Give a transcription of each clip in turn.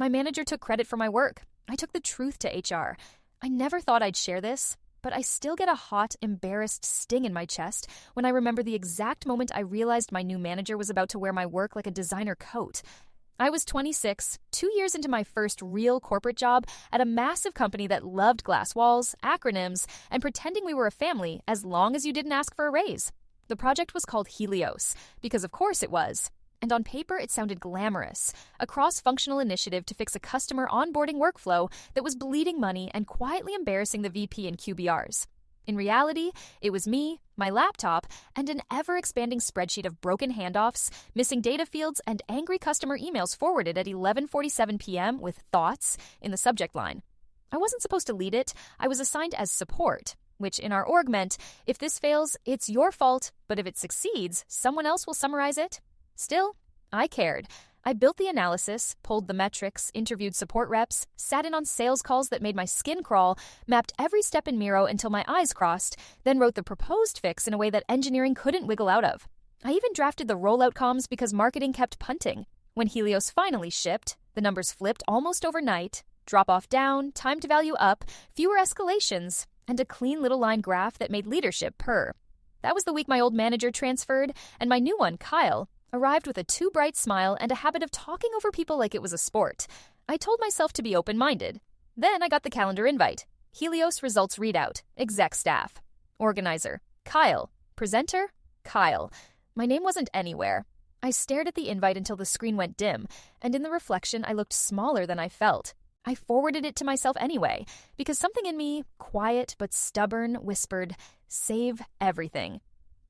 My manager took credit for my work. I took the truth to HR. I never thought I'd share this, but I still get a hot, embarrassed sting in my chest when I remember the exact moment I realized my new manager was about to wear my work like a designer coat. I was 26, 2 years into my first real corporate job at a massive company that loved glass walls, acronyms, and pretending we were a family as long as you didn't ask for a raise. The project was called Helios, because of course it was. And on paper, it sounded glamorous, a cross-functional initiative to fix a customer onboarding workflow that was bleeding money and quietly embarrassing the VP and QBRs. In reality, it was me, my laptop, and an ever-expanding spreadsheet of broken handoffs, missing data fields, and angry customer emails forwarded at 11:47 p.m. with thoughts in the subject line. I wasn't supposed to lead it. I was assigned as support, which in our org meant, if this fails, it's your fault, but if it succeeds, someone else will summarize it. Still, I cared. I built the analysis, pulled the metrics, interviewed support reps, sat in on sales calls that made my skin crawl, mapped every step in Miro until my eyes crossed, then wrote the proposed fix in a way that engineering couldn't wiggle out of. I even drafted the rollout comms because marketing kept punting. When Helios finally shipped, the numbers flipped almost overnight, drop-off down, time to value up, fewer escalations, and a clean little line graph that made leadership purr. That was the week my old manager transferred, and my new one, Kyle, arrived with a too bright smile and a habit of talking over people like it was a sport. I told myself to be open-minded. Then I got the calendar invite. Helios results readout. Exec staff. Organizer. Kyle. Presenter. Kyle. My name wasn't anywhere. I stared at the invite until the screen went dim, and in the reflection I looked smaller than I felt. I forwarded it to myself anyway, because something in me, quiet but stubborn, whispered, "Save everything."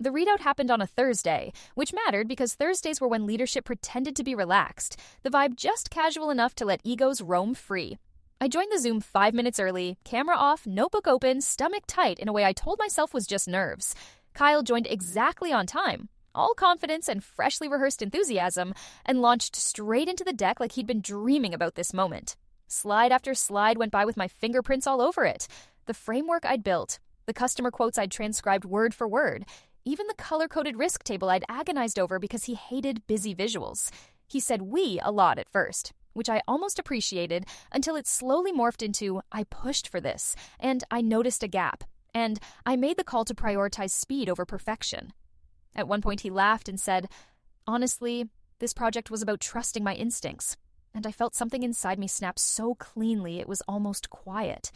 The readout happened on a Thursday, which mattered because Thursdays were when leadership pretended to be relaxed, the vibe just casual enough to let egos roam free. I joined the Zoom 5 minutes early, camera off, notebook open, stomach tight in a way I told myself was just nerves. Kyle joined exactly on time, all confidence and freshly rehearsed enthusiasm, and launched straight into the deck like he'd been dreaming about this moment. Slide after slide went by with my fingerprints all over it. The framework I'd built, the customer quotes I'd transcribed word for word, even the color-coded risk table I'd agonized over because he hated busy visuals. He said "we" a lot at first, which I almost appreciated until it slowly morphed into "I pushed for this," and "I noticed a gap," and "I made the call to prioritize speed over perfection." At one point he laughed and said, "Honestly, this project was about trusting my instincts," and I felt something inside me snap so cleanly it was almost quiet.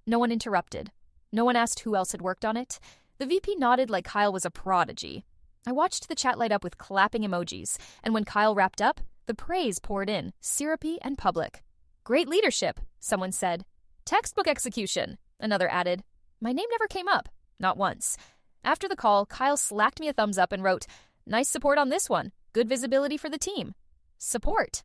No one interrupted. No one asked who else had worked on it. The VP nodded like Kyle was a prodigy. I watched the chat light up with clapping emojis, and when Kyle wrapped up, the praise poured in, syrupy and public. "Great leadership," someone said. "Textbook execution," another added. My name never came up, not once. After the call, Kyle slacked me a thumbs up and wrote, "Nice support on this one. Good visibility for the team." Support.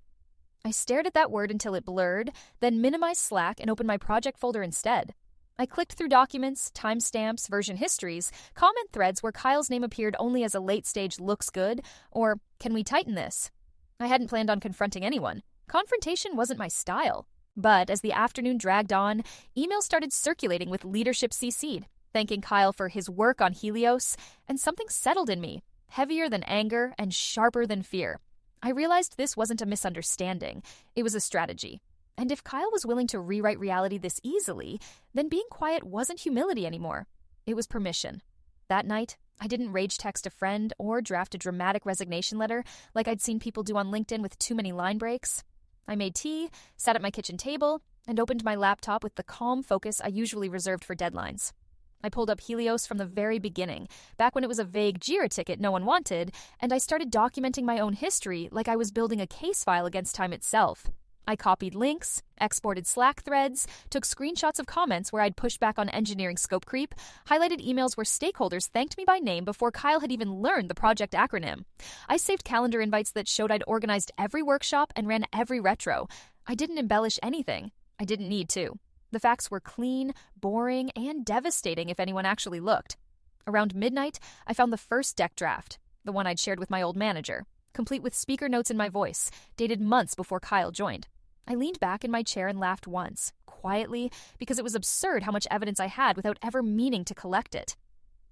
I stared at that word until it blurred, then minimized Slack and opened my project folder instead. I clicked through documents, timestamps, version histories, comment threads where Kyle's name appeared only as a late-stage "looks good" or "can we tighten this?" I hadn't planned on confronting anyone. Confrontation wasn't my style. But as the afternoon dragged on, emails started circulating with leadership CC'd, thanking Kyle for his work on Helios, and something settled in me, heavier than anger and sharper than fear. I realized this wasn't a misunderstanding. It was a strategy. And if Kyle was willing to rewrite reality this easily, then being quiet wasn't humility anymore. It was permission. That night, I didn't rage text a friend or draft a dramatic resignation letter like I'd seen people do on LinkedIn with too many line breaks. I made tea, sat at my kitchen table, and opened my laptop with the calm focus I usually reserved for deadlines. I pulled up Helios from the very beginning, back when it was a vague JIRA ticket no one wanted, and I started documenting my own history like I was building a case file against time itself. I copied links, exported Slack threads, took screenshots of comments where I'd pushed back on engineering scope creep, highlighted emails where stakeholders thanked me by name before Kyle had even learned the project acronym. I saved calendar invites that showed I'd organized every workshop and ran every retro. I didn't embellish anything. I didn't need to. The facts were clean, boring, and devastating if anyone actually looked. Around midnight, I found the first deck draft, the one I'd shared with my old manager, complete with speaker notes in my voice, dated months before Kyle joined. I leaned back in my chair and laughed once, quietly, because it was absurd how much evidence I had without ever meaning to collect it.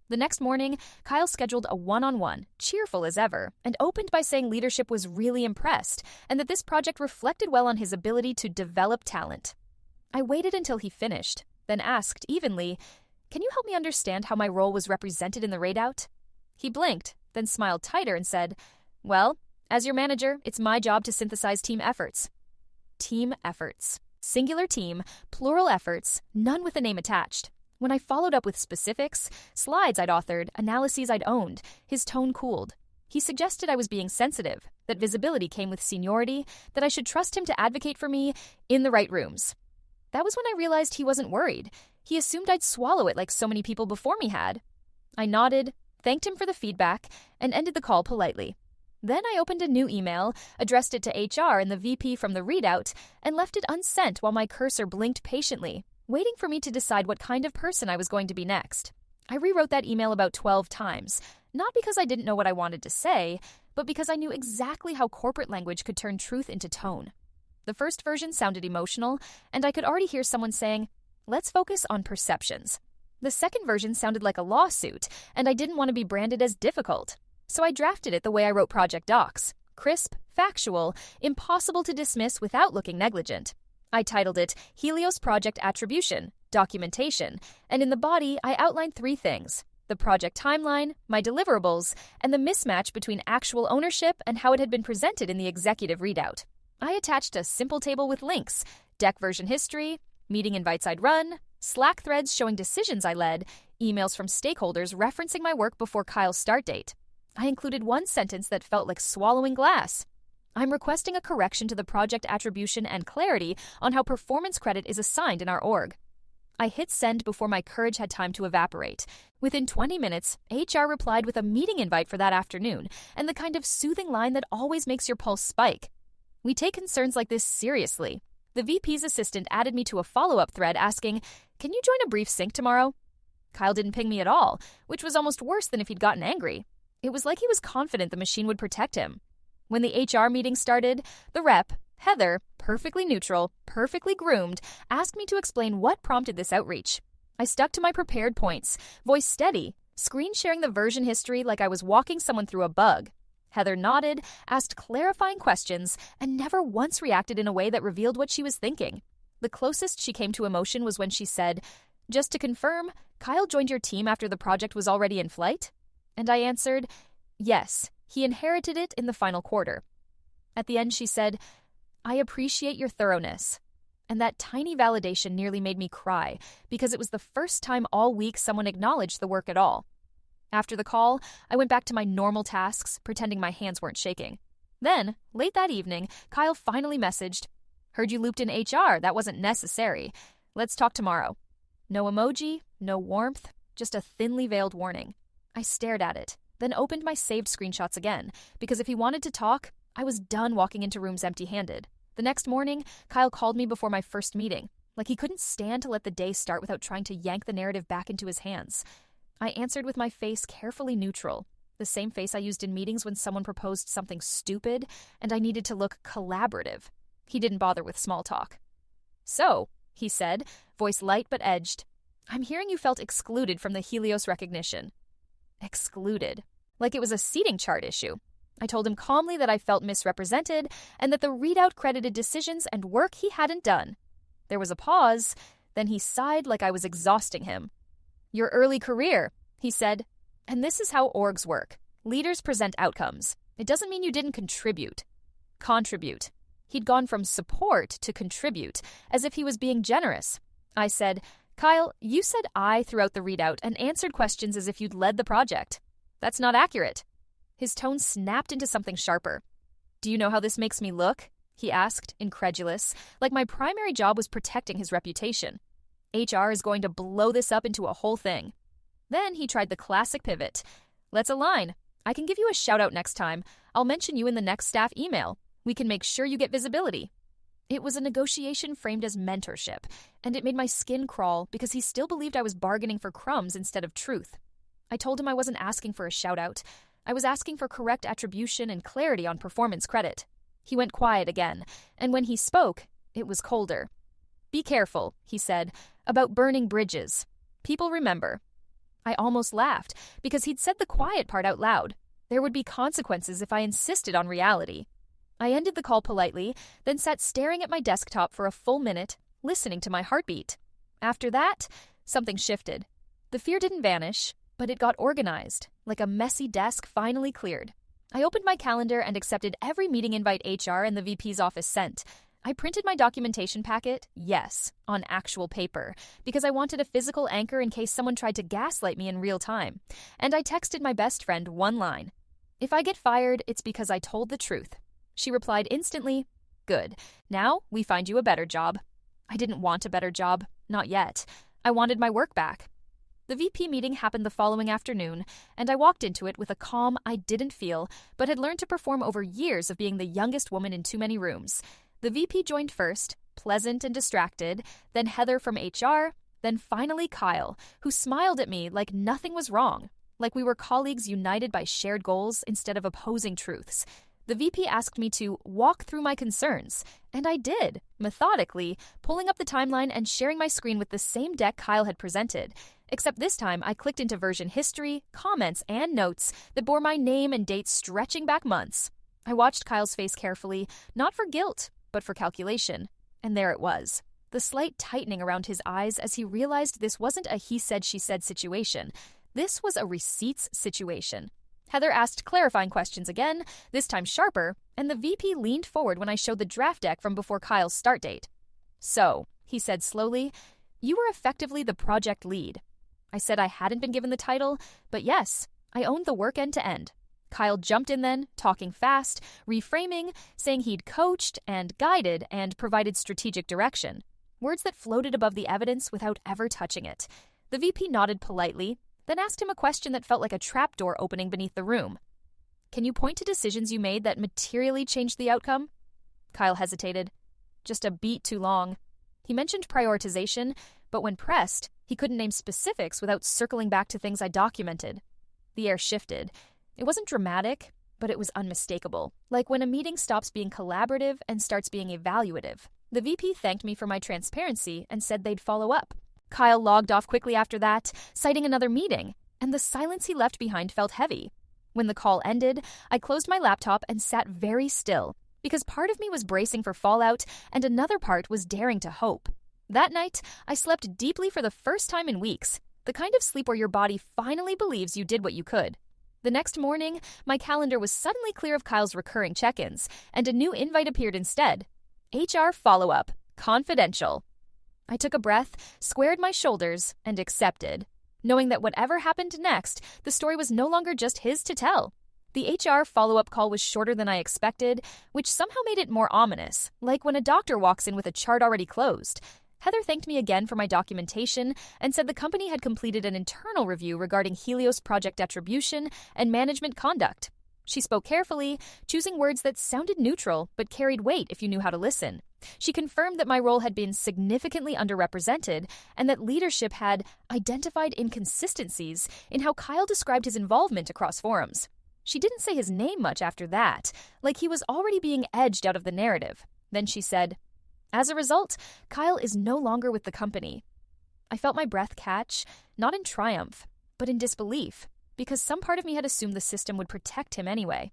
The next morning, Kyle scheduled a one-on-one, cheerful as ever, and opened by saying leadership was really impressed and that this project reflected well on his ability to develop talent. I waited until he finished, then asked evenly, "Can you help me understand how my role was represented in the raid-out?" He blinked, then smiled tighter and said, "Well, as your manager, it's my job to synthesize team efforts." Team efforts. Singular team, plural efforts, none with a name attached. When I followed up with specifics, slides I'd authored, analyses I'd owned, his tone cooled. He suggested I was being sensitive, that visibility came with seniority, that I should trust him to advocate for me in the right rooms. That was when I realized he wasn't worried. He assumed I'd swallow it like so many people before me had. I nodded, thanked him for the feedback, and ended the call politely. Then I opened a new email, addressed it to HR and the VP from the readout, and left it unsent while my cursor blinked patiently, waiting for me to decide what kind of person I was going to be next. I rewrote that email about 12 times, not because I didn't know what I wanted to say, but because I knew exactly how corporate language could turn truth into tone. The first version sounded emotional, and I could already hear someone saying, "Let's focus on perceptions." The second version sounded like a lawsuit, and I didn't want to be branded as difficult. So I drafted it the way I wrote project docs: crisp, factual, impossible to dismiss without looking negligent. I titled it Helios Project Attribution, Documentation, and in the body I outlined 3 things: the project timeline, my deliverables, and the mismatch between actual ownership and how it had been presented in the executive readout. I attached a simple table with links, deck version history, meeting invites I'd run, Slack threads showing decisions I led, emails from stakeholders referencing my work before Kyle's start date. I included one sentence that felt like swallowing glass. I'm requesting a correction to the project attribution and clarity on how performance credit is assigned in our org. I hit send before my courage had time to evaporate. Within 20 minutes, HR replied with a meeting invite for that afternoon and the kind of soothing line that always makes your pulse spike. We take concerns like this seriously. The VP's assistant added me to a follow-up thread asking, "Can you join a brief sync tomorrow?" Kyle didn't ping me at all, which was almost worse than if he'd gotten angry. It was like he was confident the machine would protect him. When the HR meeting started, the rep, Heather, perfectly neutral, perfectly groomed, asked me to explain what prompted this outreach. I stuck to my prepared points, voice steady, screen sharing the version history like I was walking someone through a bug. Heather nodded, asked clarifying questions, and never once reacted in a way that revealed what she was thinking. The closest she came to emotion was when she said, "Just to confirm, Kyle joined your team after the project was already in flight?" And I answered, "Yes, he inherited it in the final quarter." At the end, she said, "I appreciate your thoroughness." And that tiny validation nearly made me cry, because it was the first time all week someone acknowledged the work at all. After the call, I went back to my normal tasks, pretending my hands weren't shaking. Then, late that evening, Kyle finally messaged, "Heard you looped in HR, that wasn't necessary. Let's talk tomorrow." No emoji, no warmth, just a thinly veiled warning. I stared at it, then opened my saved screenshots again, because if he wanted to talk, I was done walking into rooms empty-handed. The next morning, Kyle called me before my first meeting, like he couldn't stand to let the day start without trying to yank the narrative back into his hands. I answered with my face carefully neutral, the same face I used in meetings when someone proposed something stupid and I needed to look collaborative. He didn't bother with small talk. "So," he said, voice light but edged, "I'm hearing you felt excluded from the Helios recognition." Excluded. Like it was a seating chart issue. I told him calmly that I felt misrepresented and that the readout credited decisions and work he hadn't done. There was a pause, then he sighed like I was exhausting him. "Your early career," he said. "And this is how orgs work. Leaders present outcomes. It doesn't mean you didn't contribute." Contribute. He'd gone from support to contribute, as if he was being generous. I said, "Kyle, you said I throughout the readout and answered questions as if you'd led the project. That's not accurate." His tone snapped into something sharper. "Do you know how this makes me look?" he asked, incredulous, like my primary job was protecting his reputation. "HR is going to blow this up into a whole thing." Then he tried the classic pivot. "Let's align. I can give you a shout-out next time. I'll mention you in the next staff email. We can make sure you get visibility." It was a negotiation framed as mentorship, and it made my skin crawl because he still believed I was bargaining for crumbs instead of truth. I told him I wasn't asking for a shout-out. I was asking for correct attribution and clarity on performance credit. He went quiet again, and when he spoke, it was colder. "Be careful," he said, "about burning bridges. People remember." I almost laughed because he'd said the quiet part out loud. There would be consequences if I insisted on reality. I ended the call politely, then sat staring at my desktop for a full minute, listening to my heartbeat. After that, something shifted. The fear didn't vanish, but it got organized, like a messy desk finally cleared. I opened my calendar and accepted every meeting invite HR and the VP's office sent. I printed my documentation packet, yes, on actual paper, because I wanted a physical anchor in case someone tried to gaslight me in real time. And I texted my best friend one line. If I get fired, it's because I told the truth. She replied instantly, "Good. Now we find you a better job." I didn't want a better job. Not yet. I wanted my work back. The VP meeting happened the following afternoon, and I walked into it with a calm I didn't feel, but had learned to perform over years of being the youngest woman in too many rooms. The VP joined first, pleasant and distracted, then Heather from HR, then finally Kyle, who smiled at me like nothing was wrong, like we were colleagues united by shared goals instead of opposing truths. The VP asked me to walk through my concerns, and I did, methodically, pulling up the timeline and sharing my screen with the same deck Kyle had presented. Except this time, I clicked into version history, comments, and notes that bore my name and date stretching back months. I watched Kyle's face carefully, not for guilt, but for calculation. And there it was, the slight tightening around his eyes as he realized this wasn't a he said, she said situation. This was a receipts situation. Heather asked clarifying questions again, this time sharper, and the VP leaned forward when I showed the draft deck from before Kyle's start date. "So," he said slowly, "you were effectively the project lead." I said I hadn't been given the title, but yes, I owned the work end to end. Kyle jumped in then, talking fast, reframing, saying he'd coached and guided and provided strategic direction. Words that floated above the evidence without ever touching it. The VP nodded politely, then asked him a question that felt like a trapdoor opening beneath the room. "Can you point to decisions you made that materially changed the outcome?" Kyle hesitated. Just a beat too long. He mentioned prioritization, but when pressed, he couldn't name specifics without circling back to things I documented. The air shifted. It wasn't dramatic, but it was unmistakable, like when a meeting stops being collaborative and starts being evaluative. The VP thanked me for my transparency and said they'd follow up. Kyle logged off quickly after that, citing another meeting, and the silence he left behind felt heavy. When the call ended, I closed my laptop and sat very still, because part of me was bracing for fallout and another part was daring to hope. That night, I slept deeply for the first time in weeks, the kind of sleep where your body finally believes you did what you could. The next morning, my calendar was suddenly clear of Kyle's recurring check-ins, and a new invite appeared instead. HR follow-up, confidential. I took a breath, squared my shoulders, and accepted, knowing that whatever happened next, the story was no longer just his to tell. The HR follow-up call was shorter than I expected, which somehow made it more ominous, like when a doctor walks in with a chart already closed. Heather thanked me again for my documentation and said the company had completed an internal review regarding Helios project attribution and management conduct. She spoke carefully, choosing words that sounded neutral but carried weight if you knew how to listen. She confirmed that my role had been significantly underrepresented and that leadership had identified inconsistencies in how Kyle described his involvement across forums. She didn't say his name much after that, like he was already being edged out of the narrative. Then she said, "As a result, Kyle is no longer with the company." I felt my breath catch, not in triumph, but in disbelief, because some part of me had assumed the system would protect him anyway.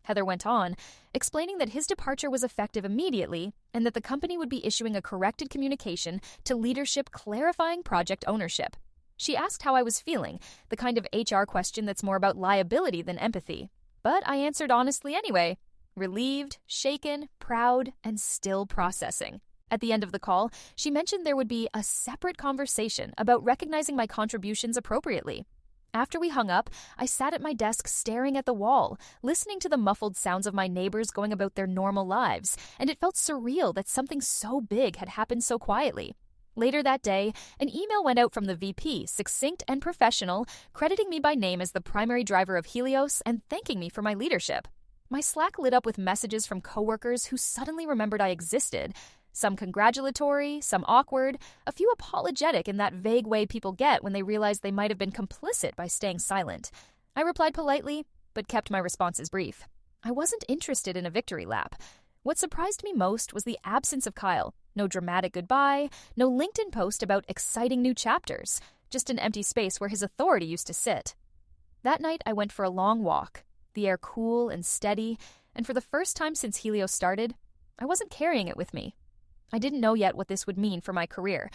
Heather went on, explaining that his departure was effective immediately and that the company would be issuing a corrected communication to leadership clarifying project ownership. She asked how I was feeling, the kind of HR question that's more about liability than empathy. But I answered honestly anyway, relieved, shaken, proud, and still processing. At the end of the call, she mentioned there would be a separate conversation about recognizing my contributions appropriately. After we hung up, I sat at my desk staring at the wall, listening to the muffled sounds of my neighbors going about their normal lives, and it felt surreal that something so big had happened so quietly. Later that day, an email went out from the VP, succinct and professional, crediting me by name as the primary driver of Helios and thanking me for my leadership. My Slack lit up with messages from coworkers who suddenly remembered I existed, some congratulatory, some awkward, a few apologetic in that vague way people get when they realize they might have been complicit by staying silent. I replied politely, but kept my responses brief. I wasn't interested in a victory lap. What surprised me most was the absence of Kyle. No dramatic goodbye, no LinkedIn post about exciting new chapters. just an empty space where his authority used to sit. That night, I went for a long walk, the air cool and steady, and for the first time since Helios started, I wasn't carrying it with me. I didn't know yet what this would mean for my career,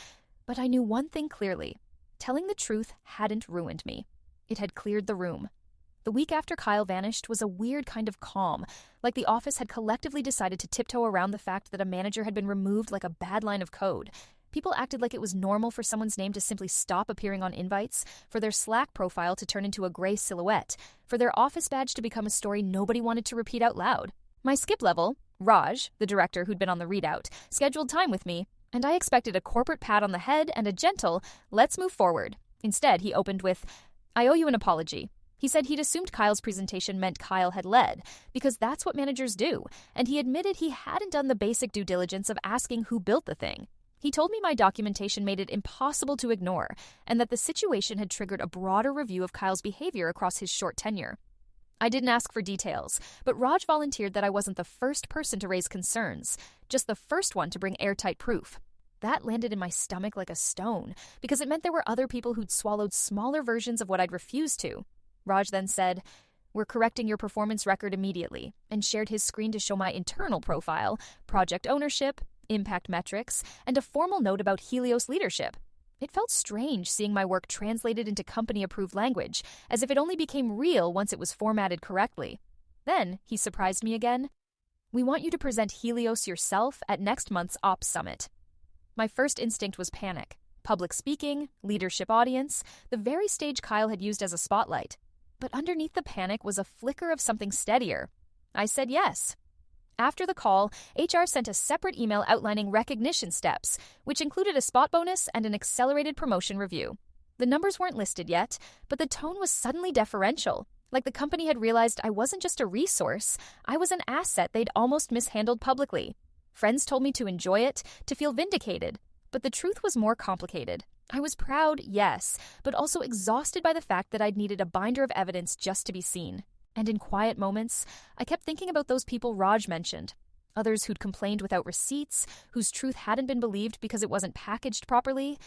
but I knew one thing clearly. Telling the truth hadn't ruined me. It had cleared the room. The week after Kyle vanished was a weird kind of calm, like the office had collectively decided to tiptoe around the fact that a manager had been removed like a bad line of code. People acted like it was normal for someone's name to simply stop appearing on invites, for their Slack profile to turn into a gray silhouette, for their office badge to become a story nobody wanted to repeat out loud. My skip level, Raj, the director who'd been on the readout, scheduled time with me, and I expected a corporate pat on the head and a gentle, "Let's move forward." Instead, he opened with, "I owe you an apology." He said he'd assumed Kyle's presentation meant Kyle had led, because that's what managers do, and he admitted he hadn't done the basic due diligence of asking who built the thing. He told me my documentation made it impossible to ignore, and that the situation had triggered a broader review of Kyle's behavior across his short tenure. I didn't ask for details, but Raj volunteered that I wasn't the first person to raise concerns, just the first one to bring airtight proof. That landed in my stomach like a stone, because it meant there were other people who'd swallowed smaller versions of what I'd refused to. Raj then said, "We're correcting your performance record immediately," and shared his screen to show my internal profile, project ownership, impact metrics, and a formal note about Helios leadership. It felt strange seeing my work translated into company-approved language, as if it only became real once it was formatted correctly. Then, he surprised me again. "We want you to present Helios yourself at next month's Ops Summit." My first instinct was panic. Public speaking, leadership audience, the very stage Kyle had used as a spotlight. But underneath the panic was a flicker of something steadier. I said yes. After the call, HR sent a separate email outlining recognition steps, which included a spot bonus and an accelerated promotion review. The numbers weren't listed yet, but the tone was suddenly deferential, like the company had realized I wasn't just a resource, I was an asset they'd almost mishandled publicly. Friends told me to enjoy it, to feel vindicated, but the truth was more complicated. I was proud, yes, but also exhausted by the fact that I'd needed a binder of evidence just to be seen. And in quiet moments, I kept thinking about those people Raj mentioned. Others who'd complained without receipts, whose truth hadn't been believed because it wasn't packaged properly.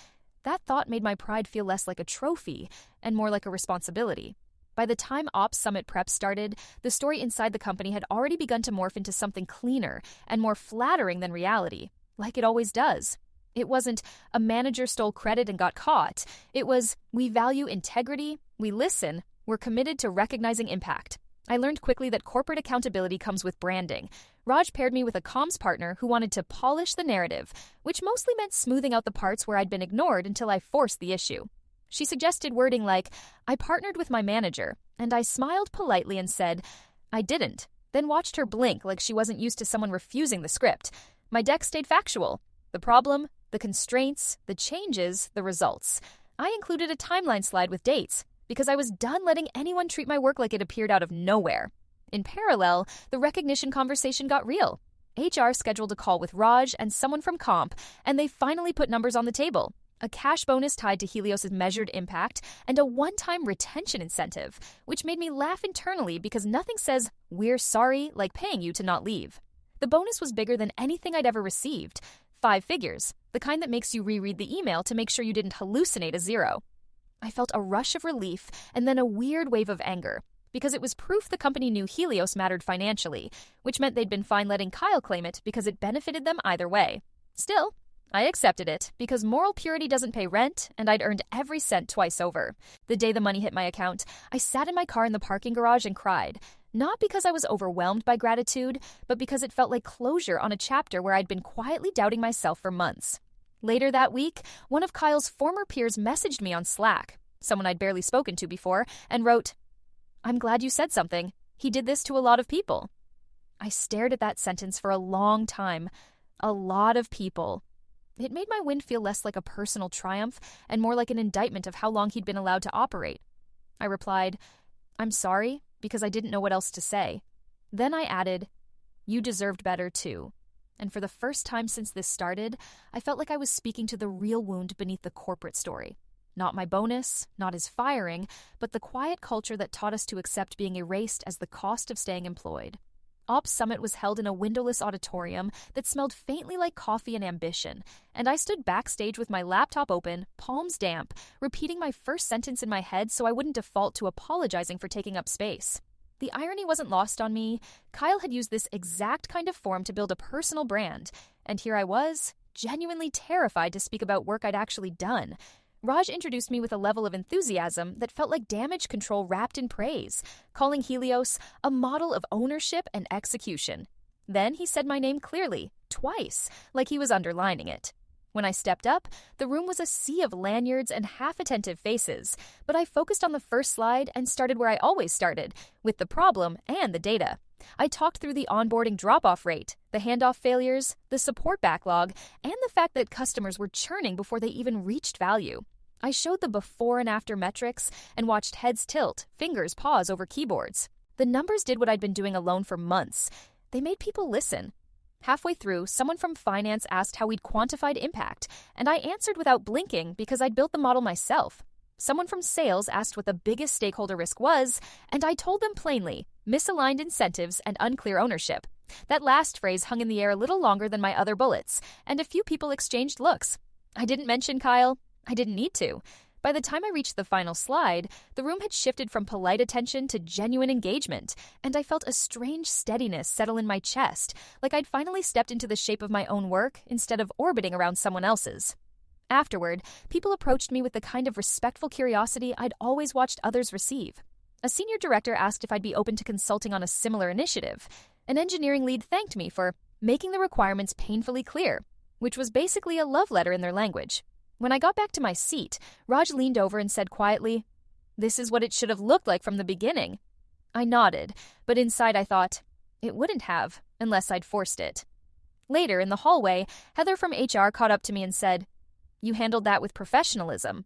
That thought made my pride feel less like a trophy and more like a responsibility. By the time Ops Summit prep started, the story inside the company had already begun to morph into something cleaner and more flattering than reality, like it always does. It wasn't, "A manager stole credit and got caught." It was, "We value integrity, we listen, we're committed to recognizing impact." I learned quickly that corporate accountability comes with branding. Raj paired me with a comms partner who wanted to polish the narrative, which mostly meant smoothing out the parts where I'd been ignored until I forced the issue. She suggested wording like, "I partnered with my manager," and I smiled politely and said, "I didn't," then watched her blink like she wasn't used to someone refusing the script. My deck stayed factual. The problem, the constraints, the changes, the results. I included a timeline slide with dates, because I was done letting anyone treat my work like it appeared out of nowhere. In parallel, the recognition conversation got real. HR scheduled a call with Raj and someone from Comp, and they finally put numbers on the table. A cash bonus tied to Helios' measured impact, and a one-time retention incentive, which made me laugh internally because nothing says, "We're sorry," like paying you to not leave. The bonus was bigger than anything I'd ever received. 5 figures, the kind that makes you reread the email to make sure you didn't hallucinate a zero. I felt a rush of relief and then a weird wave of anger, because it was proof the company knew Helios mattered financially, which meant they'd been fine letting Kyle claim it because it benefited them either way. Still, I accepted it because moral purity doesn't pay rent, and I'd earned every cent twice over. The day the money hit my account, I sat in my car in the parking garage and cried, not because I was overwhelmed by gratitude, but because it felt like closure on a chapter where I'd been quietly doubting myself for months. Later that week, one of Kyle's former peers messaged me on Slack, someone I'd barely spoken to before, and wrote, "I'm glad you said something. He did this to a lot of people." I stared at that sentence for a long time. A lot of people. It made my win feel less like a personal triumph and more like an indictment of how long he'd been allowed to operate. I replied, "I'm sorry," because I didn't know what else to say. Then I added, "You deserved better too." And for the first time since this started, I felt like I was speaking to the real wound beneath the corporate story. Not my bonus, not his firing, but the quiet culture that taught us to accept being erased as the cost of staying employed. Ops Summit was held in a windowless auditorium that smelled faintly like coffee and ambition, and I stood backstage with my laptop open, palms damp, repeating my first sentence in my head so I wouldn't default to apologizing for taking up space. The irony wasn't lost on me. Kyle had used this exact kind of forum to build a personal brand, and here I was, genuinely terrified to speak about work I'd actually done. Raj introduced me with a level of enthusiasm that felt like damage control wrapped in praise, calling Helios a model of ownership and execution. Then he said my name clearly, twice, like he was underlining it. When I stepped up, the room was a sea of lanyards and half-attentive faces, but I focused on the first slide and started where I always started, with the problem and the data. I talked through the onboarding drop-off rate, the handoff failures, the support backlog, and the fact that customers were churning before they even reached value. I showed the before and after metrics and watched heads tilt, fingers pause over keyboards. The numbers did what I'd been doing alone for months. They made people listen. Halfway through, someone from finance asked how we'd quantified impact, and I answered without blinking because I'd built the model myself. Someone from sales asked what the biggest stakeholder risk was, and I told them plainly, misaligned incentives and unclear ownership. That last phrase hung in the air a little longer than my other bullets, and a few people exchanged looks. I didn't mention Kyle. I didn't need to. By the time I reached the final slide, the room had shifted from polite attention to genuine engagement, and I felt a strange steadiness settle in my chest, like I'd finally stepped into the shape of my own work instead of orbiting around someone else's. Afterward, people approached me with the kind of respectful curiosity I'd always watched others receive. A senior director asked if I'd be open to consulting on a similar initiative. An engineering lead thanked me for making the requirements painfully clear, which was basically a love letter in their language. When I got back to my seat, Raj leaned over and said quietly, "This is what it should have looked like from the beginning." I nodded, but inside I thought, it wouldn't have, unless I'd forced it. Later, in the hallway, Heather from HR caught up to me and said, "You handled that with professionalism."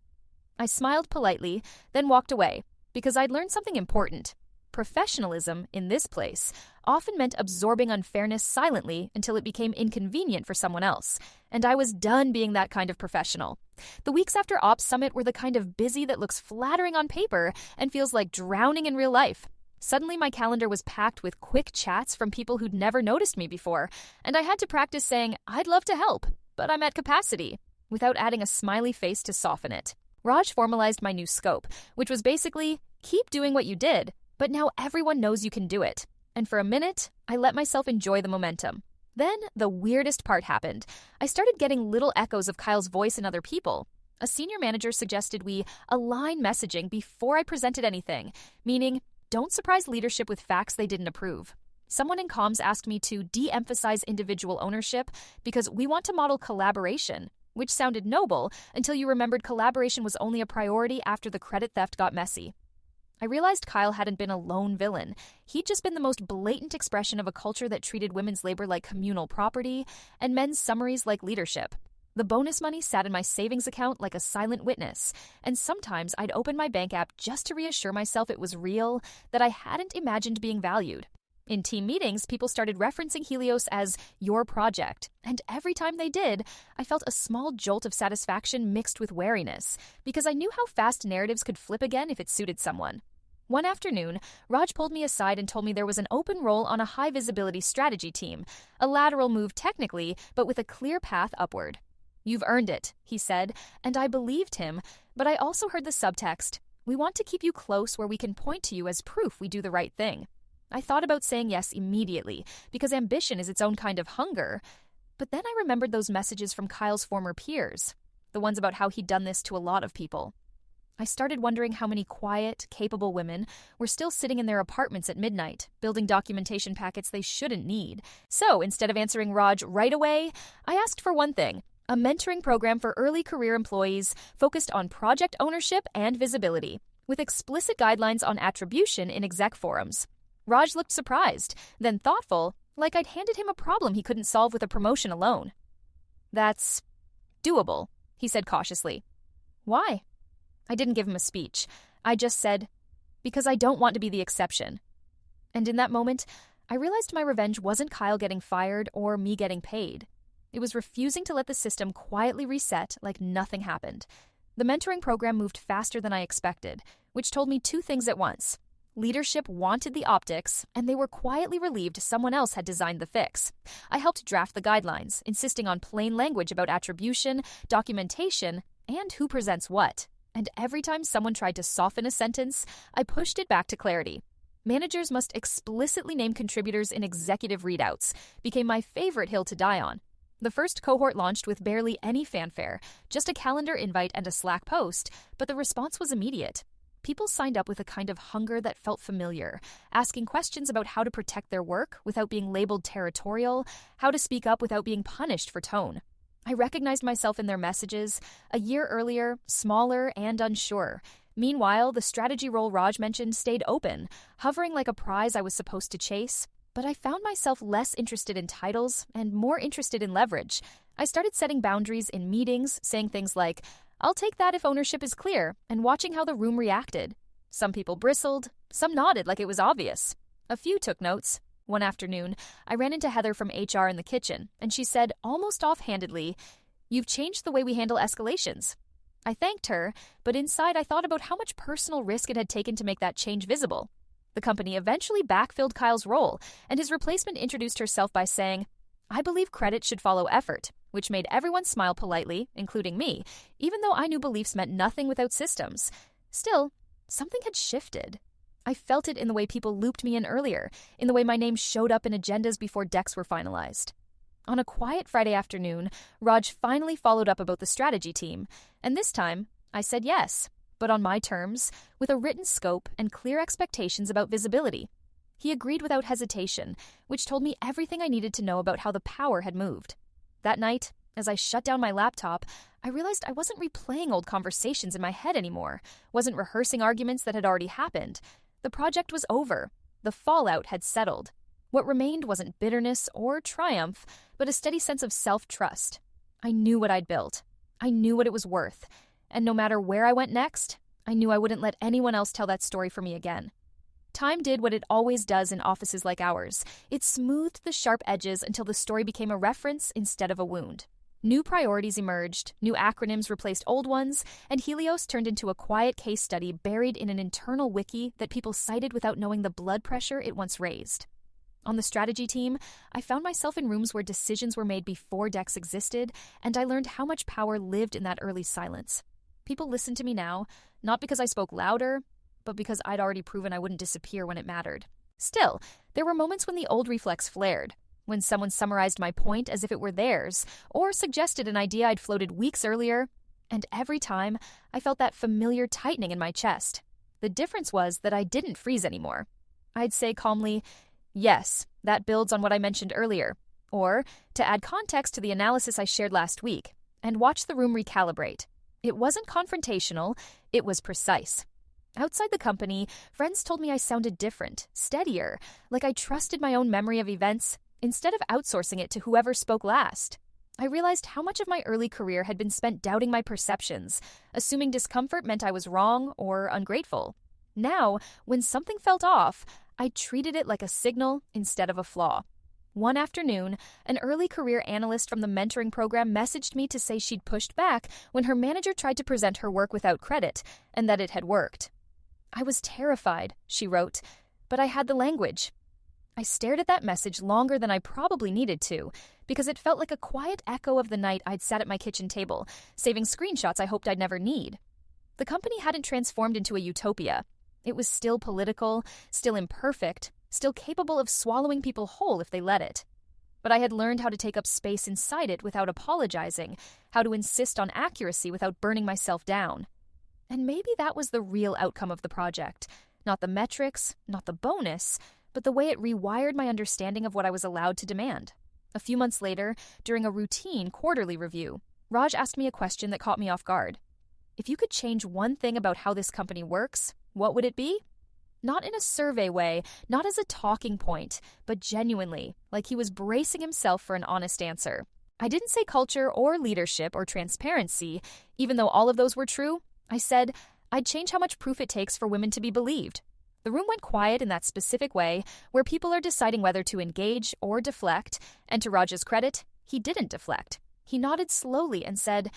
I smiled politely, then walked away, because I'd learned something important. Professionalism, in this place, often meant absorbing unfairness silently until it became inconvenient for someone else, and I was done being that kind of professional. The weeks after Ops Summit were the kind of busy that looks flattering on paper and feels like drowning in real life. Suddenly my calendar was packed with quick chats from people who'd never noticed me before, and I had to practice saying, "I'd love to help, but I'm at capacity," without adding a smiley face to soften it. Raj formalized my new scope, which was basically, keep doing what you did, but now everyone knows you can do it. And for a minute, I let myself enjoy the momentum. Then the weirdest part happened. I started getting little echoes of Kyle's voice in other people. A senior manager suggested we align messaging before I presented anything, meaning don't surprise leadership with facts they didn't approve. Someone in comms asked me to de-emphasize individual ownership because we want to model collaboration, which sounded noble until you remembered collaboration was only a priority after the credit theft got messy. I realized Kyle hadn't been a lone villain. He'd just been the most blatant expression of a culture that treated women's labor like communal property and men's summaries like leadership. The bonus money sat in my savings account like a silent witness, and sometimes I'd open my bank app just to reassure myself it was real, that I hadn't imagined being valued. In team meetings, people started referencing Helios as your project, and every time they did, I felt a small jolt of satisfaction mixed with wariness, because I knew how fast narratives could flip again if it suited someone. One afternoon, Raj pulled me aside and told me there was an open role on a high-visibility strategy team, a lateral move technically, but with a clear path upward. "You've earned it," he said, and I believed him, but I also heard the subtext, "We want to keep you close where we can point to you as proof we do the right thing." I thought about saying yes immediately, because ambition is its own kind of hunger, but then I remembered those messages from Kyle's former peers, the ones about how he'd done this to a lot of people. I started wondering how many quiet, capable women were still sitting in their apartments at midnight, building documentation packets they shouldn't need. So instead of answering Raj right away, I asked for one thing, a mentoring program for early career employees focused on project ownership and visibility, with explicit guidelines on attribution in exec forums. Raj looked surprised, then thoughtful, like I'd handed him a problem he couldn't solve with a promotion alone. "That's doable," he said cautiously. "Why?" I didn't give him a speech. I just said, "Because I don't want to be the exception." And in that moment, I realized my revenge wasn't Kyle getting fired or me getting paid. It was refusing to let the system quietly reset like nothing happened. The mentoring program moved faster than I expected, which told me two things at once. Leadership wanted the optics, and they were quietly relieved someone else had designed the fix. I helped draft the guidelines, insisting on plain language about attribution, documentation, and who presents what. And every time someone tried to soften a sentence, I pushed it back to clarity. Managers must explicitly name contributors in executive readouts, became my favorite hill to die on. The first cohort launched with barely any fanfare, just a calendar invite and a Slack post, but the response was immediate. People signed up with a kind of hunger that felt familiar, asking questions about how to protect their work without being labeled territorial, how to speak up without being punished for tone. I recognized myself in their messages, a year earlier, smaller and unsure. Meanwhile, the strategy role Raj mentioned stayed open, hovering like a prize I was supposed to chase. But I found myself less interested in titles and more interested in leverage. I started setting boundaries in meetings, saying things like, "I'll take that if ownership is clear," and watching how the room reacted. Some people bristled, some nodded like it was obvious. A few took notes. One afternoon, I ran into Heather from HR in the kitchen, and she said, almost offhandedly, "You've changed the way we handle escalations." I thanked her, but inside I thought about how much personal risk it had taken to make that change visible. The company eventually backfilled Kyle's role, and his replacement introduced herself by saying, "I believe credit should follow effort," which made everyone smile politely, including me, even though I knew beliefs meant nothing without systems. Still, something had shifted. I felt it in the way people looped me in earlier, in the way my name showed up in agendas before decks were finalized. On a quiet Friday afternoon, Raj finally followed up about the strategy team, and this time, I said yes, but on my terms, with a written scope and clear expectations about visibility. He agreed without hesitation, which told me everything I needed to know about how the power had moved. That night, as I shut down my laptop, I realized I wasn't replaying old conversations in my head anymore, wasn't rehearsing arguments that had already happened. The project was over. The fallout had settled. What remained wasn't bitterness or triumph, but a steady sense of self-trust. I knew what I'd built. I knew what it was worth. And no matter where I went next, I knew I wouldn't let anyone else tell that story for me again. Time did what it always does in offices like ours. It smoothed the sharp edges until the story became a reference instead of a wound. New priorities emerged, new acronyms replaced old ones, and Helios turned into a quiet case study buried in an internal wiki that people cited without knowing the blood pressure it once raised. On the strategy team, I found myself in rooms where decisions were made before decks existed, and I learned how much power lived in that early silence. People listened to me now, not because I spoke louder, but because I'd already proven I wouldn't disappear when it mattered. Still, there were moments when the old reflex flared, when someone summarized my point as if it were theirs, or suggested an idea I'd floated weeks earlier, and every time, I felt that familiar tightening in my chest. The difference was that I didn't freeze anymore. I'd say calmly, "Yes, that builds on what I mentioned earlier," or, to add context to the analysis I shared last week, and watch the room recalibrate. It wasn't confrontational, it was precise. Outside the company, friends told me I sounded different, steadier, like I trusted my own memory of events instead of outsourcing it to whoever spoke last. I realized how much of my early career had been spent doubting my perceptions, assuming discomfort meant I was wrong or ungrateful. Now, when something felt off, I treated it like a signal instead of a flaw. One afternoon, an early career analyst from the mentoring program messaged me to say she'd pushed back when her manager tried to present her work without credit, and that it had worked. "I was terrified," she wrote, "but I had the language." I stared at that message longer than I probably needed to, because it felt like a quiet echo of the night I'd sat at my kitchen table, saving screenshots I hoped I'd never need. The company hadn't transformed into a utopia. It was still political, still imperfect, still capable of swallowing people whole if they let it. But I had learned how to take up space inside it without apologizing, how to insist on accuracy without burning myself down. And maybe that was the real outcome of the project. Not the metrics, not the bonus, but the way it rewired my understanding of what I was allowed to demand. A few months later, during a routine quarterly review, Raj asked me a question that caught me off guard. If you could change one thing about how this company works, what would it be? Not in a survey way, not as a talking point, but genuinely, like he was bracing himself for an honest answer. I didn't say culture or leadership or transparency, even though all of those were true. I said, I'd change how much proof it takes for women to be believed. The room went quiet in that specific way, where people are deciding whether to engage or deflect, and to Raj's credit, he didn't deflect. He nodded slowly and said,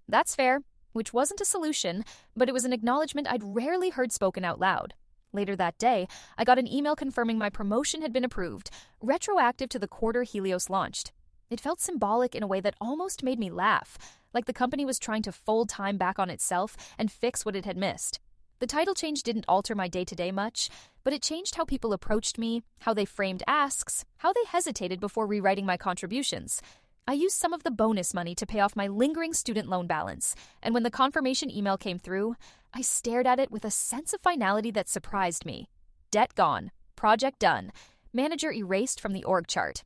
"That's fair," which wasn't a solution, but it was an acknowledgement I'd rarely heard spoken out loud. Later that day, I got an email confirming my promotion had been approved, retroactive to the quarter Helios launched. It felt symbolic in a way that almost made me laugh, like the company was trying to fold time back on itself and fix what it had missed. The title change didn't alter my day-to-day much, but it changed how people approached me, how they framed asks, how they hesitated before rewriting my contributions. I used some of the bonus money to pay off my lingering student loan balance, and when the confirmation email came through, I stared at it with a sense of finality that surprised me. Debt gone. Project done. Manager erased from the org chart.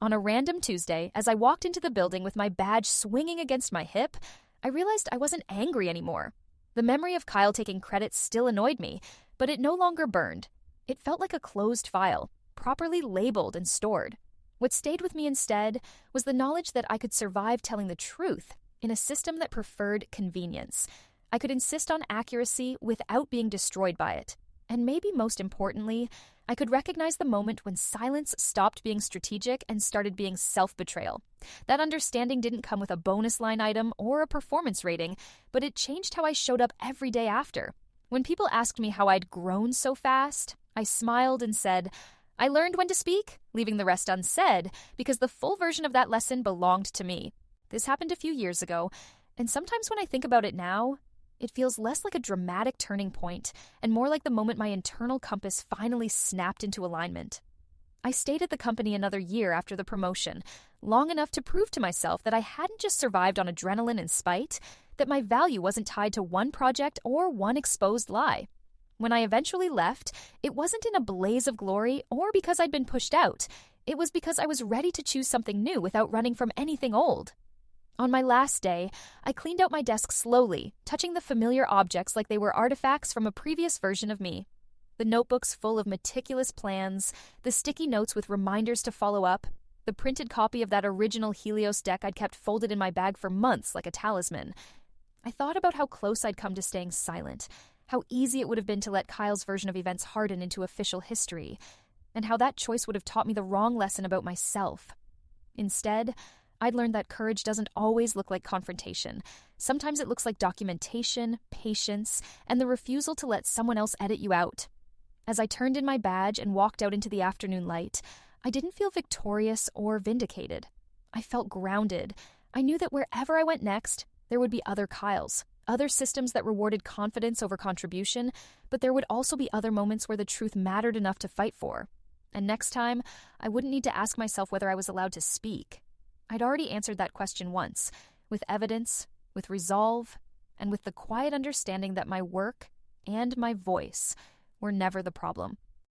On a random Tuesday, as I walked into the building with my badge swinging against my hip, I realized I wasn't angry anymore. The memory of Kyle taking credit still annoyed me, but it no longer burned. It felt like a closed file, properly labeled and stored. What stayed with me instead was the knowledge that I could survive telling the truth in a system that preferred convenience. I could insist on accuracy without being destroyed by it. And maybe most importantly, I could recognize the moment when silence stopped being strategic and started being self-betrayal. That understanding didn't come with a bonus line item or a performance rating, but it changed how I showed up every day after. When people asked me how I'd grown so fast, I smiled and said, I learned when to speak, leaving the rest unsaid, because the full version of that lesson belonged to me. This happened a few years ago, and sometimes when I think about it now, it feels less like a dramatic turning point and more like the moment my internal compass finally snapped into alignment. I stayed at the company another year after the promotion, long enough to prove to myself that I hadn't just survived on adrenaline and spite, that my value wasn't tied to one project or one exposed lie. When I eventually left, it wasn't in a blaze of glory or because I'd been pushed out. It was because I was ready to choose something new without running from anything old. On my last day, I cleaned out my desk slowly, touching the familiar objects like they were artifacts from a previous version of me. The notebooks full of meticulous plans, the sticky notes with reminders to follow up, the printed copy of that original Helios deck I'd kept folded in my bag for months like a talisman. I thought about how close I'd come to staying silent, how easy it would have been to let Kyle's version of events harden into official history, and how that choice would have taught me the wrong lesson about myself. Instead, I'd learned that courage doesn't always look like confrontation. Sometimes it looks like documentation, patience, and the refusal to let someone else edit you out. As I turned in my badge and walked out into the afternoon light, I didn't feel victorious or vindicated. I felt grounded. I knew that wherever I went next, there would be other Kyles, other systems that rewarded confidence over contribution, but there would also be other moments where the truth mattered enough to fight for. And next time, I wouldn't need to ask myself whether I was allowed to speak. I'd already answered that question once, with evidence, with resolve, and with the quiet understanding that my work and my voice were never the problem.